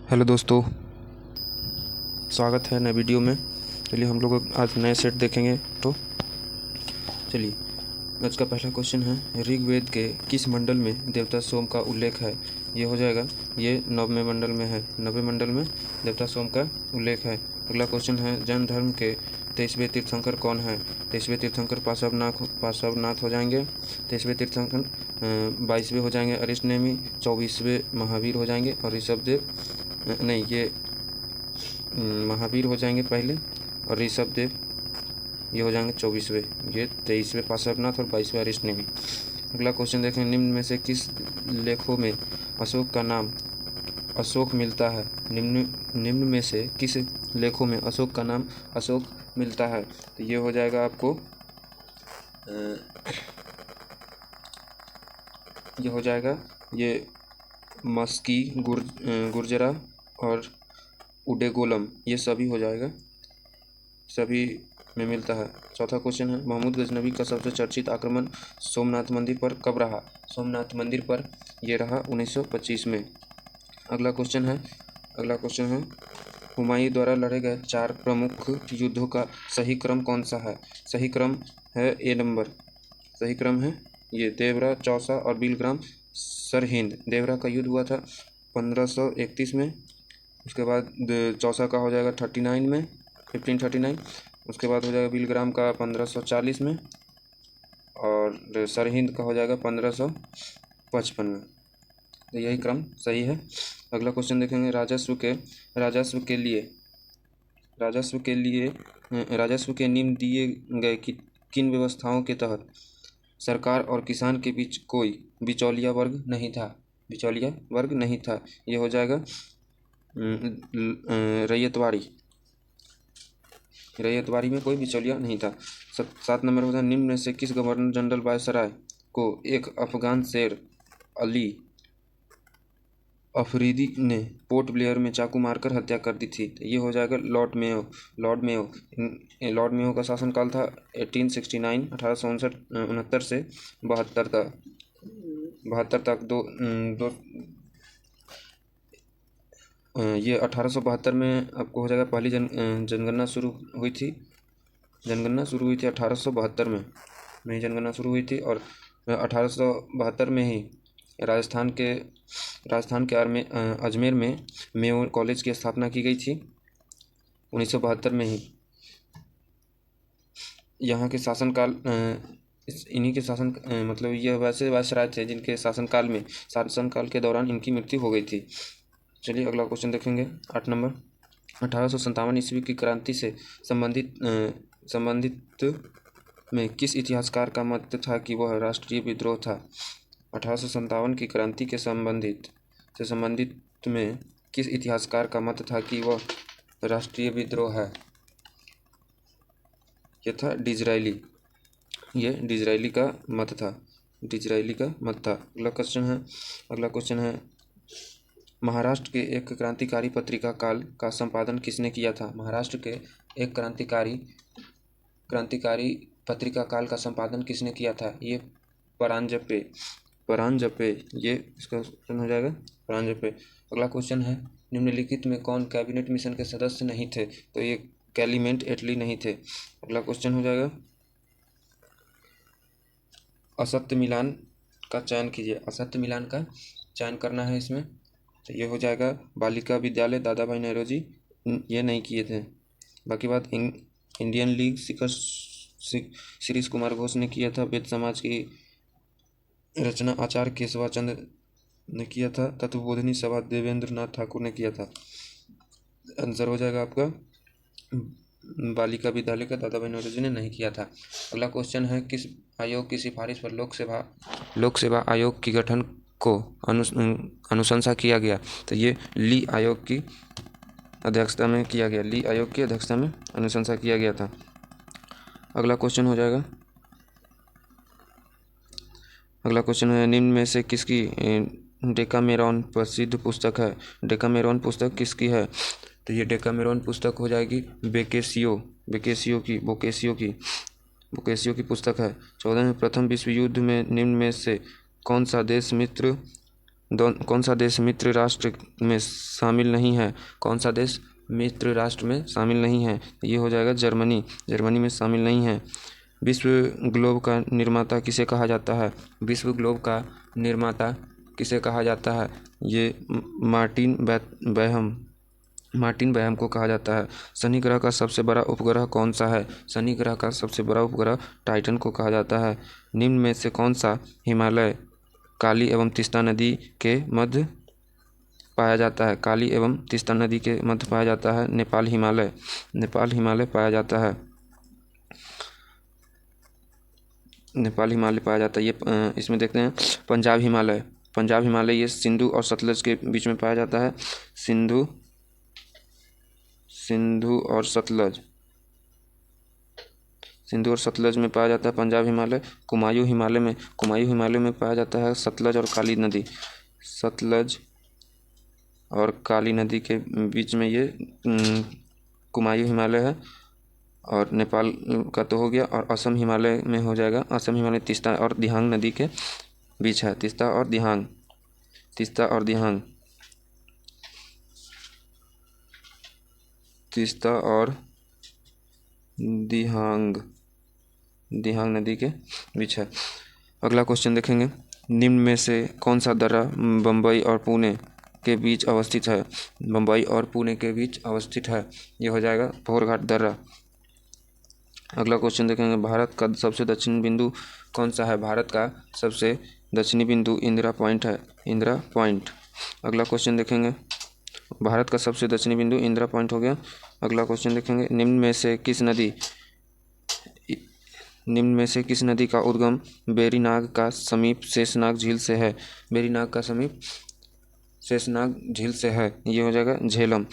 Hello दोस्तों, स्वागत है नए वीडियो में। चलिए हम लोग आज नए सेट देखेंगे। तो चलिए आज का पहला क्वेश्चन है, ऋग्वेद के किस मंडल में देवता सोम का उल्लेख है। ये हो जाएगा, ये 9वें मंडल में है। 9वें मंडल में देवता सोम का उल्लेख है। अगला क्वेश्चन है, जैन धर्म के 23वें तीर्थंकर कौन है। 23वें तीर्थंकर पार्श्वनाथ हो जाएंगे। 23वें तीर्थंकर 22वें हो जाएंगे अरिष्ट नेमि, 24वें महावीर हो जाएंगे और ऋषभदेव नहीं, ये महावीर हो जाएंगे पहले और ऋषभदेव ये हो जाएंगे 24वें। ये 23वें पार्श्वनाथ और 22वें अरिष्ट नेमि। अगला क्वेश्चन देखें, निम्न में से किस लेखों में अशोक का नाम अशोक मिलता है। निम्न में से किस लेखों में अशोक का नाम अशोक मिलता है। तो ये हो जाएगा आपको ये हो जाएगा, ये मस्की, गुर्जरा और उडेगोलम, ये सभी हो जाएगा, सभी में मिलता है। चौथा क्वेश्चन है, महमूद गजनवी का सबसे चर्चित आक्रमण सोमनाथ मंदिर पर कब रहा। सोमनाथ मंदिर पर यह रहा 1925 में। अगला क्वेश्चन है, हुमायूं द्वारा लड़े गए 4 प्रमुख युद्धों का सही क्रम कौन सा है। सही क्रम है ए नंबर। सही क्रम है ये देवरा, चौसा और बिलग्राम सरहिंद। देवरा का युद्ध हुआ था 1531 में। उसके बाद चौसा का हो जाएगा 39 में, 1539। उसके बाद हो जाएगा बिलग्राम का 1540 में और सरहिंद का हो जाएगा 1555 में। तो यही क्रम सही है। अगला क्वेश्चन देखेंगे, राजस्व के निम्न दिए गए कि किन व्यवस्थाओं के तहत सरकार और किसान के बीच कोई बिचौलिया वर्ग नहीं था। ये हो जाएगा रैयतवाड़ी में कोई बिचौलिया नहीं था। 7 नंबर होता है, निम्न में से किस गवर्नर जनरल वायसराय को एक अफगान शेर अली अफरीदी ने पोर्ट ब्लेयर में चाकू मारकर हत्या कर दी थी। ये हो जाएगा लॉर्ड मेयो का शासनकाल था 1869 से 72 तक। ये 1872 में आपको हो जाएगा पहली जनगणना शुरू हुई थी। 1872 में जनगणना शुरू हुई थी और 1872 में ही राजस्थान के अजमेर में मेयो कॉलेज की स्थापना की गई थी। 1972 में ही यहाँ के शासनकाल इन्हीं के शासन मतलब ये वैसे वायसराय थे जिनके शासनकाल के दौरान इनकी मृत्यु हो गई थी। चलिए अगला क्वेश्चन देखेंगे, 8 नंबर, 1857 ईस्वी की क्रांति से संबंधित में किस इतिहासकार का मत था कि वह राष्ट्रीय विद्रोह था। 1857 की क्रांति के संबंधित में किस इतिहासकार का मत था कि वह राष्ट्रीय विद्रोह है। यह था डिज़रायली। ये डिज़रायली का मत था। अगला क्वेश्चन है, महाराष्ट्र के एक क्रांतिकारी पत्रिका काल का संपादन किसने किया था। महाराष्ट्र के एक क्रांतिकारी पत्रिका काल का संपादन किसने किया था। ये परांजपे, ये इसका क्वेश्चन हो जाएगा परांजपे। अगला क्वेश्चन है, निम्नलिखित में कौन कैबिनेट मिशन के सदस्य नहीं थे। तो ये कैलीमेंट एटली नहीं थे। अगला क्वेश्चन हो जाएगा, असत्य मिलान का चयन कीजिए। असत्य मिलान का चयन करना है इसमें। तो ये हो जाएगा बालिका विद्यालय, दादा भाई नौरोजी, ये नहीं किए थे। बाकी बात इंडियन लीग शिखर शिरीष कुमार घोष ने किया था। वेद समाज की रचना आचार्य केशवाचंद्र ने किया था। तत्वबोधिनी सभा देवेंद्र नाथ ठाकुर ने किया था। आंसर हो जाएगा आपका बालिका विद्यालय का दादा भाई नौरोजी ने नहीं किया था। अगला क्वेश्चन है, किस आयोग की सिफारिश पर लोक सेवा आयोग की गठन को अनुशंसा किया गया। तो ये ली आयोग की अध्यक्षता में किया गया। ली आयोग की अध्यक्षता में अनुशंसा किया गया था। अगला क्वेश्चन हो जाएगा, निम्न में से किसकी डेकामेरॉन प्रसिद्ध पुस्तक है। डेकामेरॉन पुस्तक किसकी है। तो ये डेकामेरॉन पुस्तक हो जाएगी बोकेसियो की पुस्तक है। 14वें प्रथम विश्व युद्ध में निम्न में से कौन सा देश मित्र कौन सा देश मित्र राष्ट्र में शामिल नहीं है? कौन सा देश मित्र राष्ट्र में शामिल नहीं है? ये हो जाएगा जर्मनी। जर्मनी में शामिल नहीं है। विश्व ग्लोब का निर्माता किसे कहा जाता है? विश्व ग्लोब का निर्माता किसे कहा जाता है? ये मार्टिन बैहम को कहा जाता है। शनि ग्रह का सबसे बड़ा उपग्रह कौन सा है? शनि ग्रह का सबसे बड़ा उपग्रह टाइटन को कहा जाता है। निम्न में से कौन सा हिमालय काली एवं तीस्ता नदी के मध्य पाया जाता है? काली एवं तीस्ता नदी के मध्य पाया जाता है नेपाल हिमालय पाया जाता है। नेपाल हिमालय पाया जाता है। ये इसमें देखते हैं पंजाब हिमालय ये सिंधु और सतलज के बीच में पाया जाता है। सिंधु और सतलज में पाया जाता है पंजाब हिमालय। कुमायूं हिमालय में पाया जाता है सतलज और काली नदी के बीच में ये कुमायूं हिमालय है। और नेपाल का तो हो गया। और असम हिमालय में हो जाएगा, असम हिमालय तीस्ता और दिहांग नदी के बीच है। तीस्ता और दिहांग नदी के बीच है। अगला क्वेश्चन देखेंगे। निम्न में से कौन सा दर्रा बम्बई और पुणे के बीच अवस्थित है? बम्बई और पुणे के बीच अवस्थित है। ये हो जाएगा भोरघाट दर्रा। अगला क्वेश्चन देखेंगे। भारत का सबसे दक्षिणी बिंदु कौन सा है? भारत का सबसे दक्षिणी बिंदु इंदिरा पॉइंट है। अगला क्वेश्चन देखेंगे। भारत का सबसे दक्षिणी बिंदु इंदिरा पॉइंट हो गया। अगला क्वेश्चन देखेंगे। निम्न में से किस नदी का उद्गम वेरीनाग का समीप शेषनाग झील से है? वेरीनाग का समीप शेषनाग झील से है। ये हो जाएगा झेलम।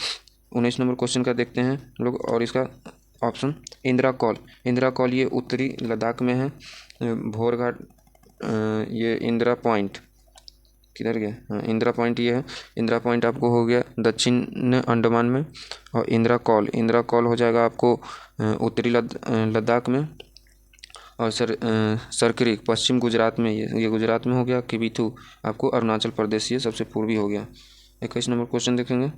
19 नंबर क्वेश्चन का देखते हैं लोग। और इसका ऑप्शन इंदिरा कॉल ये उत्तरी लद्दाख में है। भोरघाट ये इंदिरा पॉइंट किधर गया? हाँ, इंदिरा पॉइंट ये है। इंदिरा पॉइंट आपको हो गया दक्षिण अंडमान में। और इंदिरा कॉल हो जाएगा आपको उत्तरी लद्दाख में। और सरक्रिक पश्चिम गुजरात में, ये गुजरात में हो गया। किबिथू आपको अरुणाचल प्रदेश, ये सबसे पूर्वी हो गया। 21 नंबर क्वेश्चन देखेंगे।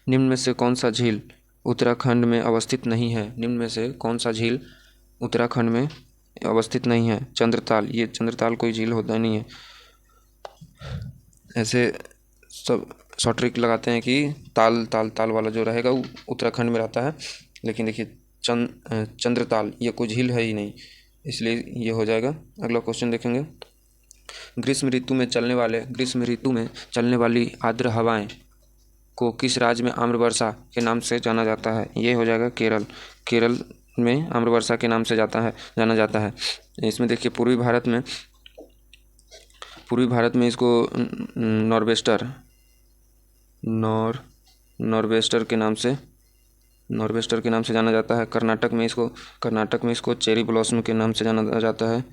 निम्न में से कौन सा झील उत्तराखंड में अवस्थित नहीं है? निम्न में से कौन सा झील उत्तराखंड में अवस्थित नहीं है? चंद्रताल। ये चंद्रताल कोई झील होता नहीं है। ऐसे सब शॉर्ट ट्रिक लगाते हैं कि ताल वाला जो रहेगा वो उत्तराखंड में रहता है। लेकिन देखिए चंद्रताल ये कोई झील है ही नहीं, इसलिए ये हो जाएगा। अगला क्वेश्चन देखेंगे। ग्रीष्म ऋतु में चलने वाली आर्द्र हवाएं को किस राज्य में आम्रवर्षा के नाम से जाना जाता है? ये हो जाएगा केरल में आम्रवर्षा के नाम से जाना जाता है। इसमें देखिए पूर्वी भारत में इसको नॉर्वेस्टर के नाम से जाना जाता है। कर्नाटक में इसको चेरी ब्लॉसम के नाम से जाना जाता है।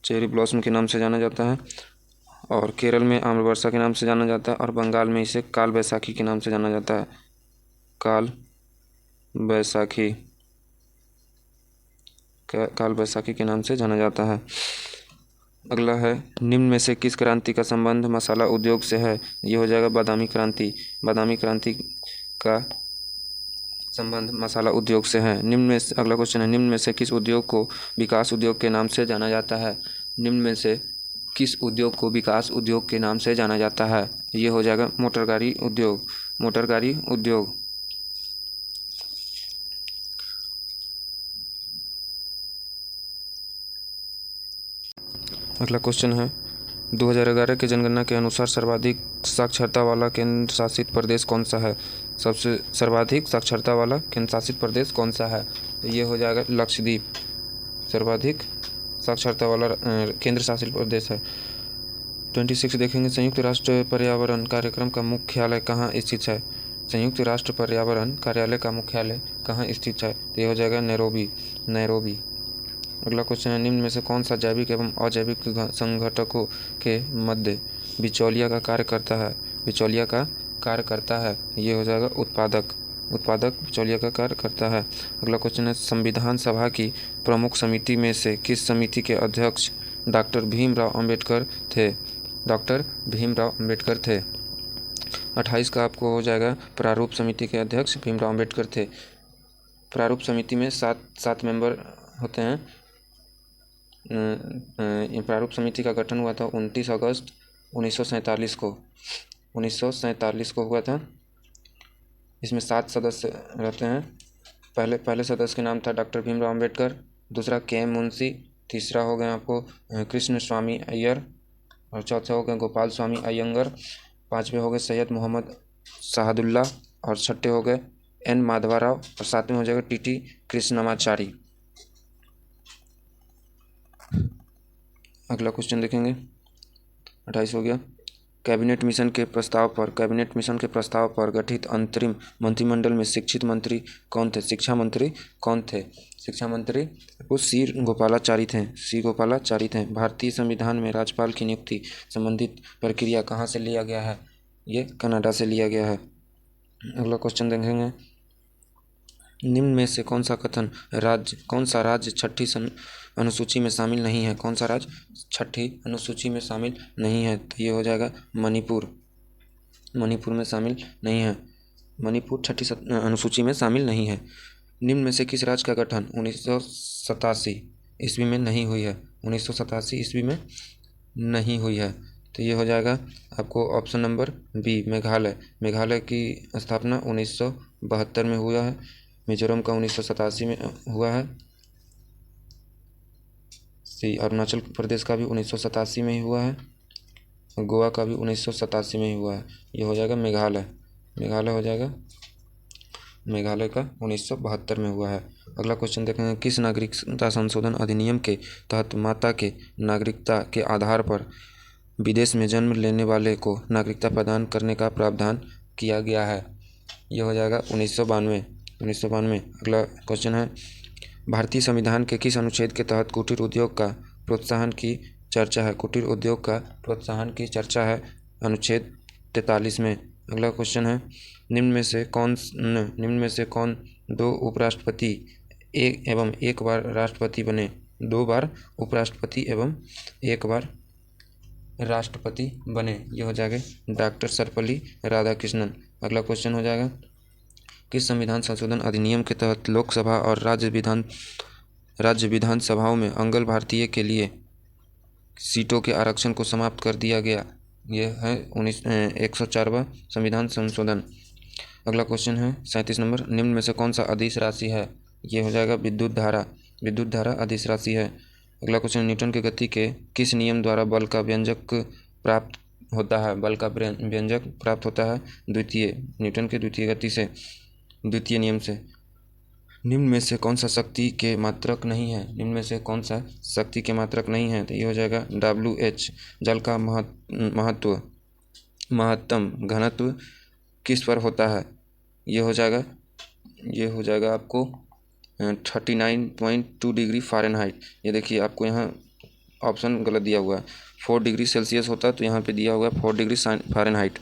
चेरी ब्लॉसम के नाम से जाना जाता है। और केरल में आम्रवर्षा के नाम से जाना जाता है। और बंगाल में इसे काल बैसाखी के नाम से जाना जाता है। काल बैसाखी के नाम से जाना जाता है। अगला है। निम्न में से किस क्रांति का संबंध मसाला उद्योग से है? ये हो जाएगा बादामी क्रांति का संबंध मसाला उद्योग से है। अगला क्वेश्चन है। निम्न में से किस उद्योग को विकास उद्योग के नाम से जाना जाता है? निम्न में से किस उद्योग को विकास उद्योग के नाम से जाना जाता है? ये हो जाएगा मोटरगाड़ी उद्योग। अगला क्वेश्चन है। 2011 की जनगणना के अनुसार सर्वाधिक साक्षरता वाला केंद्र शासित प्रदेश कौन सा है? सबसे सर्वाधिक साक्षरता वाला केंद्र शासित प्रदेश कौन सा है? ये हो जाएगा लक्षद्वीप। सर्वाधिक साक्षरता वाला केंद्र शासित प्रदेश है। 26 देखेंगे। संयुक्त राष्ट्र पर्यावरण कार्यक्रम का मुख्यालय कहाँ स्थित है? संयुक्त राष्ट्र पर्यावरण कार्यालय का मुख्यालय कहाँ स्थित है? तो ये हो जाएगा नैरोबी। अगला क्वेश्चन है। निम्न में से कौन सा जैविक एवं अजैविक संघटकों के मध्य बिचौलिया का कार्य करता है? ये हो जाएगा उत्पादक। उत्पादक बिचौलिया का कार्य करता है। अगला क्वेश्चन है, संविधान सभा की प्रमुख समिति में से किस समिति के अध्यक्ष डॉक्टर भीमराव अंबेडकर थे? डॉक्टर भीमराव अंबेडकर थे। 28 का आपको हो जाएगा, प्रारूप समिति के अध्यक्ष भीमराव अंबेडकर थे। प्रारूप समिति में सात मेंबर होते हैं। प्रारूप समिति का गठन हुआ था 29 अगस्त 1947 को 1947 को हुआ था। इसमें 7 सदस्य रहते हैं। पहले सदस्य के नाम था डॉक्टर भीमराव अंबेडकर, दूसरा के.एम. मुंशी, तीसरा हो गए आपको कृष्ण स्वामी अय्यर, और चौथे हो गए गोपाल स्वामी अयंगर, पाँचवें हो गए सैयद मोहम्मद शहादुल्ला, और छठे हो गए एन. माधवराव, और सातवें हो जाएगा टी.टी. कृष्णमाचारी। अगला क्वेश्चन देखेंगे, 28 हो गया। कैबिनेट मिशन के प्रस्ताव पर गठित अंतरिम मंत्रिमंडल में शिक्षा मंत्री कौन थे? शिक्षा मंत्री वो सी गोपालाचारी थे। भारतीय संविधान में राज्यपाल की नियुक्ति संबंधित प्रक्रिया कहाँ से लिया गया है? ये कनाडा से लिया गया है। अगला क्वेश्चन देखेंगे, निम्न में से कौन सा राज्य छठी अनुसूची में शामिल नहीं है? कौन सा राज्य छठी अनुसूची में शामिल नहीं है? तो ये हो जाएगा मणिपुर में शामिल नहीं है। मणिपुर छठी अनुसूची में शामिल नहीं है। निम्न में से किस राज्य का गठन 1987 ईस्वी में नहीं हुई है? 1987 ईस्वी में नहीं हुई है, तो ये हो जाएगा आपको ऑप्शन नंबर बी, मेघालय की स्थापना 1972 में हुआ है। मिजोरम का 1987 में हुआ है। अरुणाचल प्रदेश का भी 1987 में ही हुआ है। गोवा का भी 1987 में ही हुआ है। ये हो जाएगा मेघालय हो जाएगा, मेघालय का 1972 में हुआ है। अगला क्वेश्चन देखेंगे, किस नागरिकता संशोधन अधिनियम के तहत माता के नागरिकता के आधार पर विदेश में जन्म लेने वाले को नागरिकता प्रदान करने का प्रावधान किया गया है? ये हो जाएगा 1992। अगला क्वेश्चन है, भारतीय संविधान के किस अनुच्छेद के तहत कुटीर उद्योग का प्रोत्साहन की चर्चा है? कुटीर उद्योग का प्रोत्साहन की चर्चा है अनुच्छेद 43 में। अगला क्वेश्चन है, निम्न में से कौन दो उपराष्ट्रपति एवं एक बार राष्ट्रपति बने? 2 बार उपराष्ट्रपति एवं 1 बार राष्ट्रपति बने। ये हो जाएगा डॉक्टर सर्वपल्ली राधाकृष्णन। अगला क्वेश्चन हो जाएगा, किस संविधान संशोधन अधिनियम के तहत लोकसभा और राज्य विधानसभाओं में अंगल भारतीय के लिए सीटों के आरक्षण को समाप्त कर दिया गया? ये है 104वां संविधान संशोधन। अगला क्वेश्चन है 37 नंबर, निम्न में से कौन सा अदिश राशि है? ये हो जाएगा विद्युत धारा अदिश राशि है। अगला क्वेश्चन, न्यूटन के गति के किस नियम द्वारा बल का व्यंजक प्राप्त होता है? न्यूटन के द्वितीय गति से, द्वितीय नियम से। निम्न में से कौन सा शक्ति के मात्रक नहीं है? तो ये हो जाएगा WH। जल का महत्तम घनत्व किस पर होता है? ये हो जाएगा आपको 39.2 डिग्री फ़ारेनहाइट। ये देखिए आपको यहाँ ऑप्शन गलत दिया हुआ है, 4 डिग्री सेल्सियस होता है, तो यहाँ पे दिया हुआ है 4 डिग्री फ़ारेनहाइट,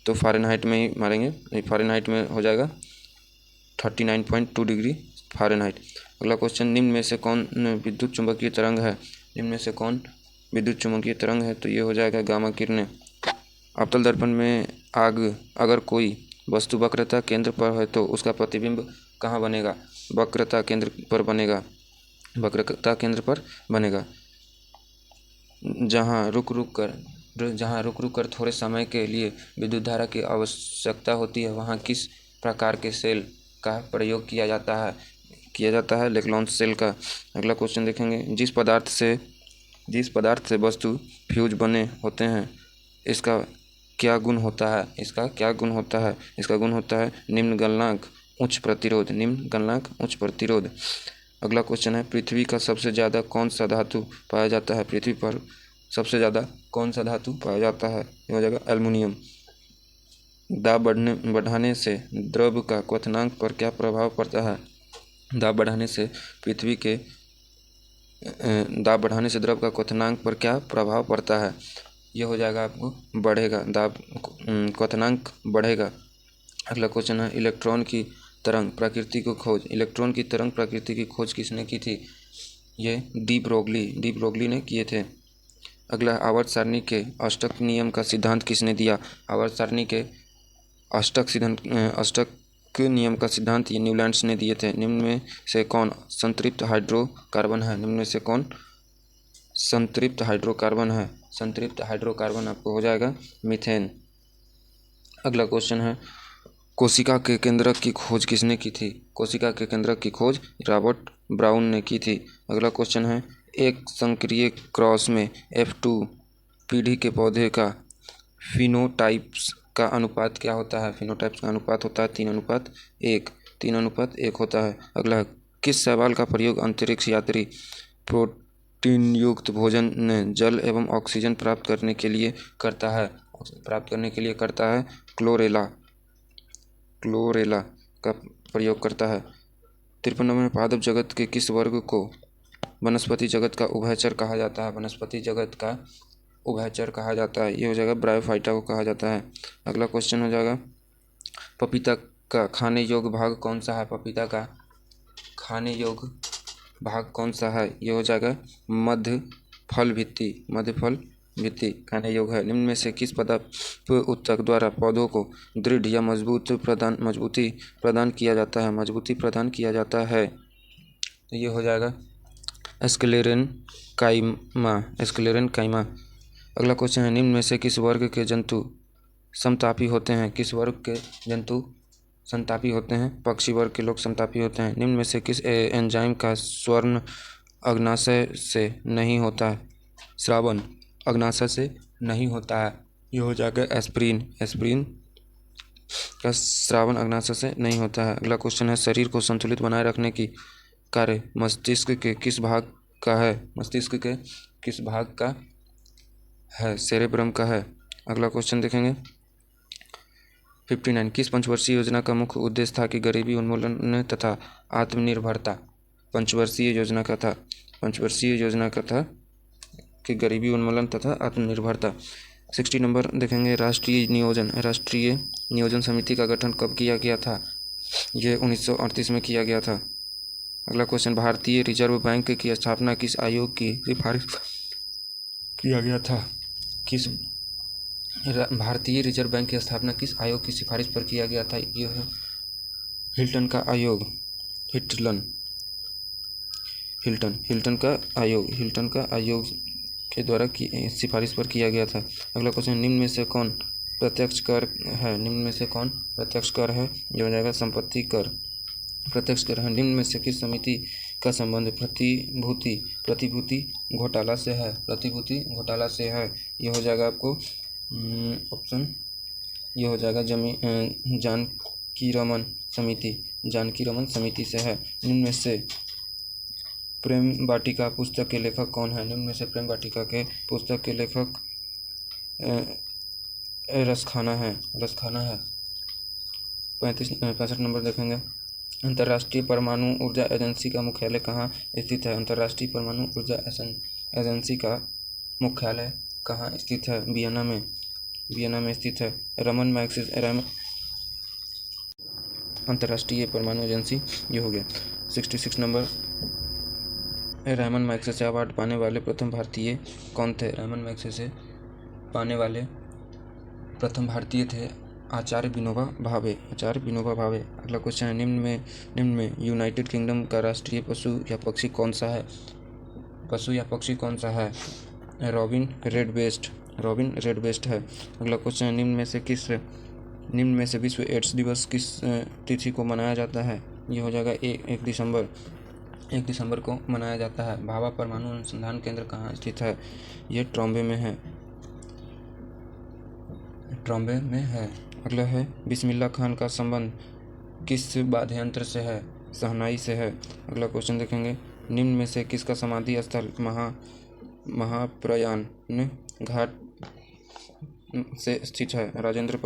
तो फ़ारेनहाइट में ही मारेंगे। फ़ारेनहाइट में हो जाएगा 39.2 डिग्री फ़ारेनहाइट। अगला क्वेश्चन, निम्न में से कौन विद्युत चुंबकीय तरंग है? तो ये हो जाएगा गामा किरणें। अवतल दर्पण में अगर कोई वस्तु वक्रता केंद्र पर है तो उसका प्रतिबिंब कहाँ बनेगा? वक्रता केंद्र पर बनेगा। जहाँ रुक कर थोड़े समय के लिए विद्युत धारा की आवश्यकता होती है, वहाँ किस प्रकार के सेल का प्रयोग किया जाता है? लेक्लॉन्स सेल का। अगला क्वेश्चन देखेंगे, जिस पदार्थ से वस्तु फ्यूज बने होते हैं, इसका क्या गुण होता है? इसका गुण होता है निम्न गलनांक उच्च प्रतिरोध। अगला क्वेश्चन है, पृथ्वी का सबसे ज़्यादा कौन सा धातु पाया जाता है? पृथ्वी पर सबसे ज़्यादा कौन सा धातु पाया जाता है? ये हो जाएगा एल्युमिनियम। दाब बढ़ाने से द्रव का क्वथनांक पर क्या प्रभाव पड़ता है? दाब बढ़ाने से द्रव का क्वथनांक पर क्या प्रभाव पड़ता है? ये हो जाएगा आपको बढ़ेगा, दाब क्वथनांक बढ़ेगा। अगला क्वेश्चन है इलेक्ट्रॉन की तरंग प्रकृति को खोज। इलेक्ट्रॉन की तरंग प्रकृति की खोज किसने की थी? ये डी ब्रोगली ने किए थे। अगला आवर्त सारणी के अष्टक नियम का सिद्धांत किसने दिया? आवर्त सारणी के अष्टक नियम का सिद्धांत ये न्यूलैंड्स ने दिए थे। निम्न में से कौन संतृप्त हाइड्रोकार्बन है? निम्न में से कौन संतृप्त हाइड्रोकार्बन है? संतृप्त हाइड्रोकार्बन आपको हो जाएगा मीथेन। अगला क्वेश्चन है कोशिका के केंद्रक की खोज किसने की थी? कोशिका के केंद्रक की खोज रॉबर्ट ब्राउन ने की थी। अगला क्वेश्चन है एक संक्रिय क्रॉस में F2 पीढ़ी के पौधे का फिनोटाइप्स का अनुपात क्या होता है? फिनोटाइप्स का अनुपात होता है 3:1। 3:1 होता है। अगला किस शैवाल का प्रयोग अंतरिक्ष यात्री प्रोटीन युक्त भोजन में जल एवं ऑक्सीजन प्राप्त करने के लिए करता है? क्लोरेला का प्रयोग करता है। 53 नंबर में पादप जगत के किस वर्ग को वनस्पति जगत का उभयचर कहा जाता है? वनस्पति जगत का उभयचर कहा जाता है। ये हो जाएगा ब्रायोफाइटा को कहा जाता है। अगला क्वेश्चन हो जाएगा पपीता का खाने योग्य भाग कौन सा है? पपीता का खाने योग्य भाग कौन सा है? ये हो जाएगा मध्य फल भित्ति खाने योग्य है। निम्न में से किस पदार्थ उत्तक द्वारा पौधों को दृढ़ या मजबूती प्रदान किया जाता है? तो ये हो जाएगा स्क्लेरेन काइमा। अगला क्वेश्चन है निम्न में से किस वर्ग के जंतु समतापी होते हैं? किस वर्ग के जंतु समतापी होते हैं? पक्षी वर्ग के लोग समतापी होते हैं। निम्न में से किस एंजाइम का स्रावन अग्नाशय से नहीं होता है? स्रावन अग्नाशय से नहीं होता है। ये हो जाएगा एस्प्रिन का स्रावन अग्नाशय से नहीं होता है। अगला क्वेश्चन है शरीर को संतुलित बनाए रखने की कार्य मस्तिष्क के किस भाग का है? मस्तिष्क के किस भाग का है? सेरेब्रम का है। अगला क्वेश्चन देखेंगे 59 किस पंचवर्षीय योजना का मुख्य उद्देश्य था कि गरीबी उन्मूलन तथा आत्मनिर्भरता? पंचवर्षीय योजना का था कि गरीबी उन्मूलन तथा आत्मनिर्भरता। 60 नंबर देखेंगे राष्ट्रीय नियोजन समिति का गठन कब किया गया था? ये 1938 में किया गया था। अगला क्वेश्चन भारतीय रिजर्व बैंक की स्थापना किस आयोग की सिफारिश किया गया था? भारतीय रिजर्व बैंक की स्थापना किस आयोग की सिफारिश पर किया गया था? यह है हिल्टन का आयोग के द्वारा सिफारिश पर किया गया था। अगला क्वेश्चन निम्न में से कौन प्रत्यक्ष कर है? ये हो जाएगा संपत्ति कर प्रत्यक्ष कर है। निम्न में से किस समिति का संबंध प्रतिभूति घोटाला से है? ये हो जाएगा आपको ऑप्शन ये हो जाएगा जानकी रमन समिति से है। निम्न में से प्रेम वाटिका पुस्तक के लेखक कौन है? निम्न में से प्रेम वाटिका के पुस्तक के लेखक रसखाना है। 65 नंबर देखेंगे अंतर्राष्ट्रीय परमाणु ऊर्जा एजेंसी का मुख्यालय कहाँ स्थित है? अंतर्राष्ट्रीय परमाणु ऊर्जा एजेंसी का मुख्यालय कहाँ स्थित है? वियना में स्थित है। अंतर्राष्ट्रीय परमाणु एजेंसी ये हो गया। 66 नंबर रैमन मैग्सेसे अवार्ड पाने वाले प्रथम भारतीय कौन थे? रैमन मैग्सेसे पाने वाले प्रथम भारतीय थे आचार्य विनोबा भावे। अगला क्वेश्चन है निम्न में यूनाइटेड किंगडम का राष्ट्रीय पशु या पक्षी कौन सा है? रॉबिन रेडबेस्ट है। अगला क्वेश्चन है निम्न में से विश्व एड्स दिवस किस तिथि को मनाया जाता है? ये हो जाएगा 1 दिसंबर को मनाया जाता है। भाभा परमाणु अनुसंधान केंद्र कहाँ स्थित है? ये ट्रॉम्बे में है। अगला है बिस्मिल्लाह खान का संबंध किस वाद्य यंत्र से है? शहनाई से है। अगला क्वेश्चन देखेंगे निम्न में से किसका समाधि स्थल महाप्रयाण घाट से स्थित है? राजेंद्र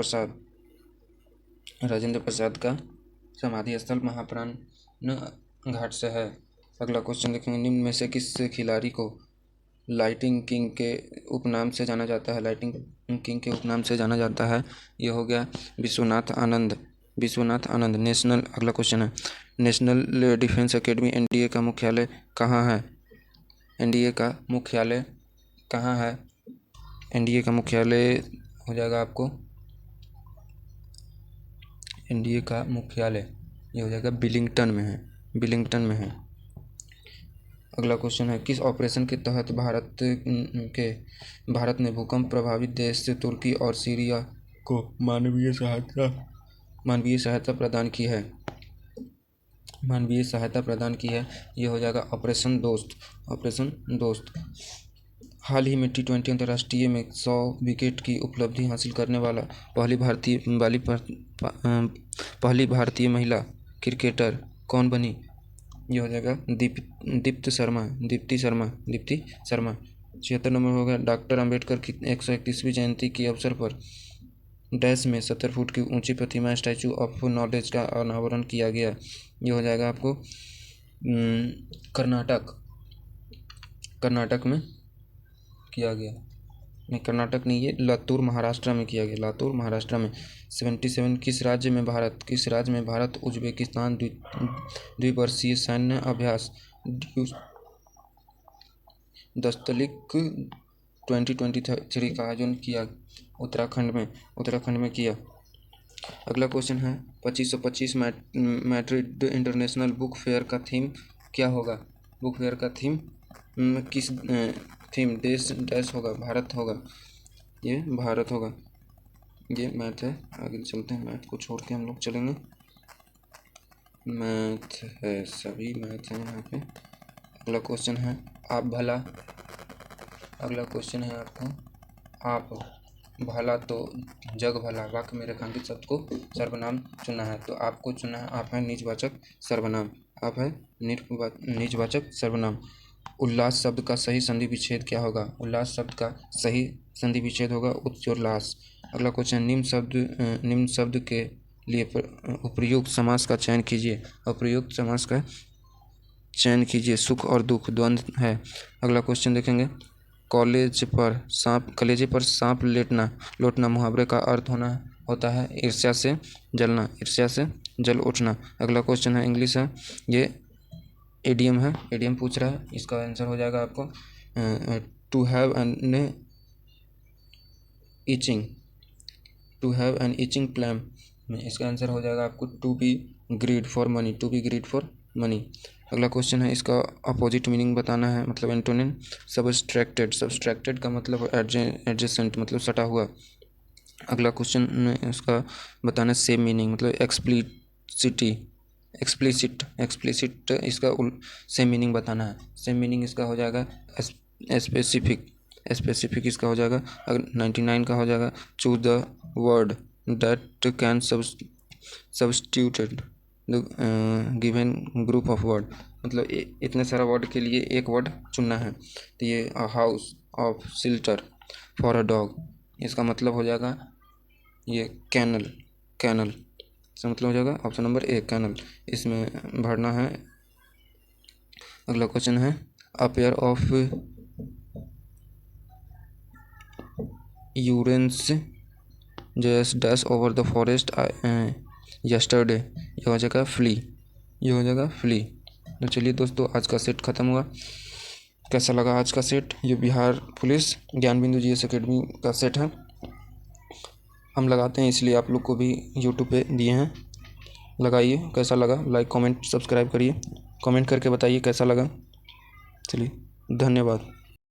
प्रसाद का समाधि स्थल महाप्राण घाट से है। अगला क्वेश्चन देखेंगे निम्न में से किस खिलाड़ी को लाइटिंग किंग के उपनाम से जाना जाता है? ये हो गया विश्वनाथ आनंद विश्वनाथ आनंद। नेशनल, अगला क्वेश्चन है, नेशनल डिफेंस एकेडमी एनडीए का मुख्यालय कहाँ है? एनडीए का मुख्यालय कहाँ है? एनडीए का मुख्यालय हो जाएगा आपको, एनडीए का मुख्यालय ये हो जाएगा बिलिंगटन में है, बिलिंगटन में है। अगला क्वेश्चन है, किस ऑपरेशन के तहत भारत ने भूकंप प्रभावित देश से तुर्की और सीरिया को मानवीय सहायता प्रदान की है? मानवीय सहायता प्रदान की है, ये हो जाएगा ऑपरेशन दोस्त, ऑपरेशन दोस्त। हाल ही में T20 अंतर्राष्ट्रीय में 100 विकेट की उपलब्धि हासिल करने वाला पहली भारतीय महिला क्रिकेटर कौन बनी? ये हो जाएगा दीप्ति शर्मा। 76 नंबर हो गया, डॉक्टर अंबेडकर की 131वीं जयंती के अवसर पर डैश में 70 फुट की ऊंची प्रतिमा स्टैचू ऑफ नॉलेज का अनावरण किया गया। ये हो जाएगा आपको कर्नाटक में किया गया, नहीं कर्नाटक नहीं, ये लातूर महाराष्ट्र में किया गया, लातूर महाराष्ट्र में। 77 किस राज्य में भारत उज्बेकिस्तान द्विपक्षीय सैन्य अभ्यास दस्तलिक 2023 का आयोजन किया? उत्तराखंड में किया। अगला क्वेश्चन है, 2525 मैड्रिड इंटरनेशनल बुक फेयर का थीम क्या होगा? बुक फेयर का थीम किस थीम देश होगा? भारत होगा, ये भारत होगा। ये मैथ है, आगे चलते हैं, मैथ को छोड़ के हम लोग चलेंगे। मैथ है, सभी मैथ हैं यहाँ पे। अगला क्वेश्चन है, आप भला, अगला क्वेश्चन है आपका, आप भला तो जग भला वाक्य में रेखांकित शब्द को सर्वनाम चुना है, तो आपको चुना है, आप है निजवाचक सर्वनाम, आप है निजवाचक सर्वनाम। उल्लास शब्द का सही संधि विच्छेद क्या होगा? उल्लास शब्द का सही संधि विच्छेद होगा उच्चोल्लास। अगला क्वेश्चन, निम्न शब्द के लिए उपयुक्त समास का चयन कीजिए। अप्रयुक्त समास का चयन कीजिए। सुख और दुख द्वंद्व है। अगला क्वेश्चन देखेंगे, कलेजे पर सांप लौटना मुहावरे का अर्थ होता है ईर्ष्या से जल उठना। अगला क्वेश्चन है, इंग्लिश है, ये एडियम है, एडियम पूछ रहा है, इसका आंसर हो जाएगा आपको to have an itching palm, इसका आंसर हो जाएगा आपको to be greed for money. अगला क्वेश्चन है, इसका अपोजिट मीनिंग बताना है, मतलब एंटोनिम। सब्सट्रैक्टेड का मतलब एडजेसेंट, मतलब सटा हुआ। अगला क्वेश्चन में इसका बताना है सेम मीनिंग, मतलब एक्सप्लिसिट, इसका सेम मीनिंग बताना है। सेम मीनिंग इसका हो जाएगा स्पेसिफिक इसका हो जाएगा। अगर 99 का हो जाएगा, choose the word that can substituted given group of word, मतलब इतने सारा वर्ड के लिए एक वर्ड चुनना है। तो ये house of shelter for a dog, इसका मतलब हो जाएगा ये कैनल, इसका मतलब हो जाएगा ऑप्शन नंबर ए कैनल, इसमें भरना है। अगला क्वेश्चन है, a pair of urens just dash over the forest yesterday, ये हो जाएगा फ्ली। तो चलिए दोस्तों, आज का सेट ख़त्म हुआ। कैसा लगा आज का सेट? ये बिहार पुलिस ज्ञान बिंदु GS एकेडमी का सेट है, हम लगाते हैं, इसलिए आप लोग को भी यूट्यूब पे दिए हैं, लगाइए। कैसा लगा लाइक कमेंट सब्सक्राइब करिए, कमेंट करके बताइए कैसा लगा। चलिए, धन्यवाद।